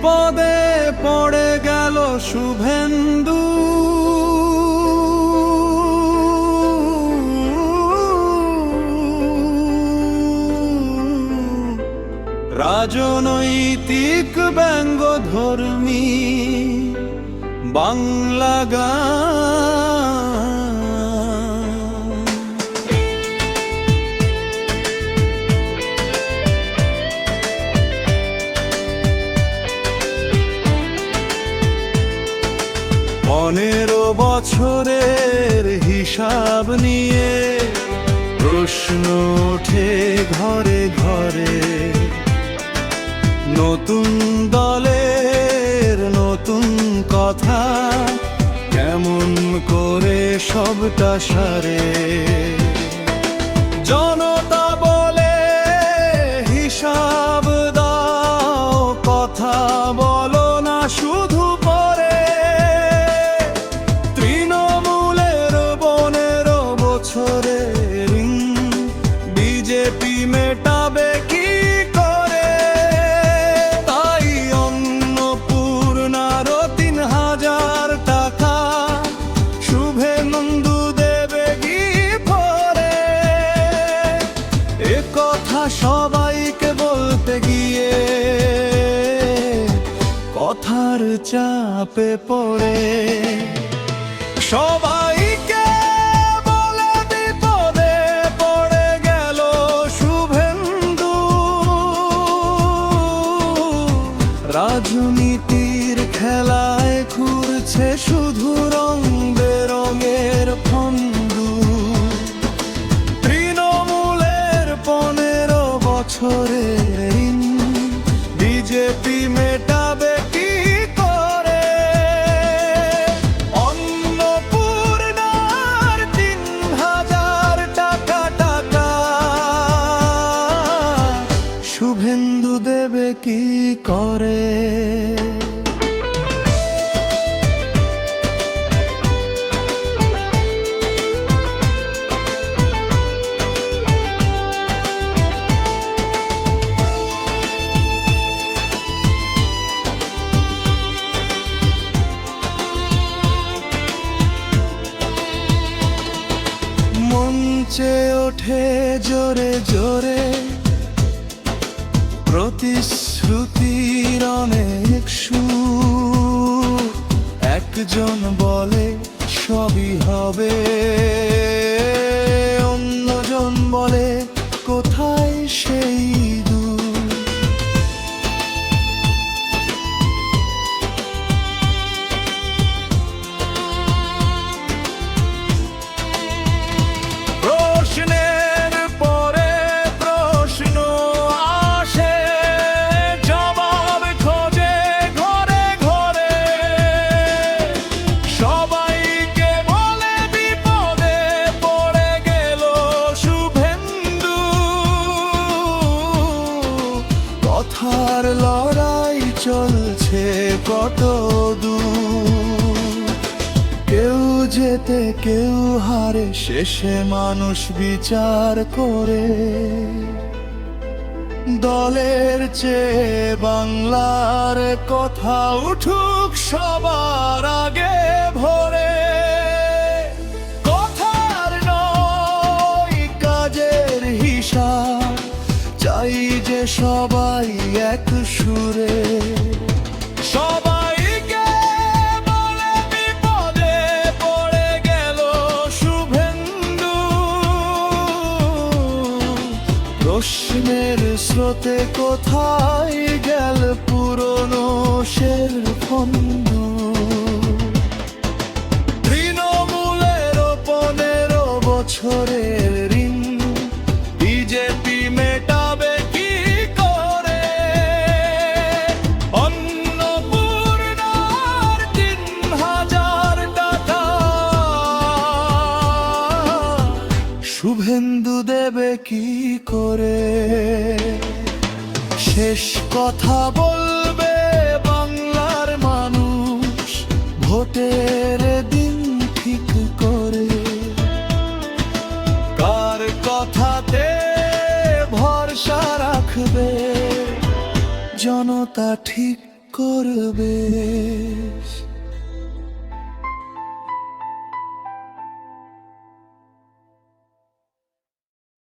বিপদে পড়ে গেল শুভেন্দু। রাজনৈতিক ব্যঙ্গধর্মী বাংলা গান। পনেরো বছরের হিসাব নিয়ে প্রশ্ন ওঠে ঘরে ঘরে। নতুন দলের নতুন কথা, কেমন করে সবটা সারে। জনতা বলে হিসাব দাও, কথা বলো না শুধু পরে। তৃণমূলের 15 বছরের বিজেপি মেটাবে কি করে? তাই অন্নপূর্ণার 3000 টাকা শুভেন্দু দেবে কি পরে? এ কথা সবাইকে বলতে গিয়ে কথার চাপে পড়ে সবাইকে বলে বিপদে পড়ে গেল শুভেন্দু। রাজনীতির খেলায় ঘুরছে শুধু রং বেরঙের ফন্দু। তৃণমূলের 15 বছরের ঋণ বিজেপি মেটাবে কি করে? অন্নপূর্ণার 3000 টাকা শুভেন্দু দেবে কি করে? মঞ্চে ওঠে জোরে জোরে প্রতিশ্রুতির অনেক সুর। একজন বলে সবই হবে, অন্যজন বলে কোথায় সেই দূর। প্রশ্নের পরে প্রশ্ন আসে, জবাব খোঁজে ঘরে ঘরে। সবাইকে বলে বিপদে পড়ে গেল শুভেন্দু। কথার লড়াই চলছে কত দূর। কেউ জেতে কেউ হারে, শেষে মানুষ বিচার করে। দলের চেয়ে বাংলার কথা উঠুক সবার আগে ভোরে। কথার নয় কাজের হিসাব চাই যে সবাই এক সুরে। সবাইকে বলে বিপদে পড়ে গেল শুভেন্দু। প্রশ্নের স্রোতে কোথায় গেল পুরনো শের ফন্দু। তৃণমূলের 15 বছরের ঋণ বিজেপি মেটাবে কি করে? অন্নপূর্ণার 3000 টাকা শুভেন্দু দেবে কি করে? শেষ কথা বলবে বাংলার মানুষ ভোটের দিন ঠিক করে। কার কথাতে ভরসা রাখবে জনতা ঠিক করবে।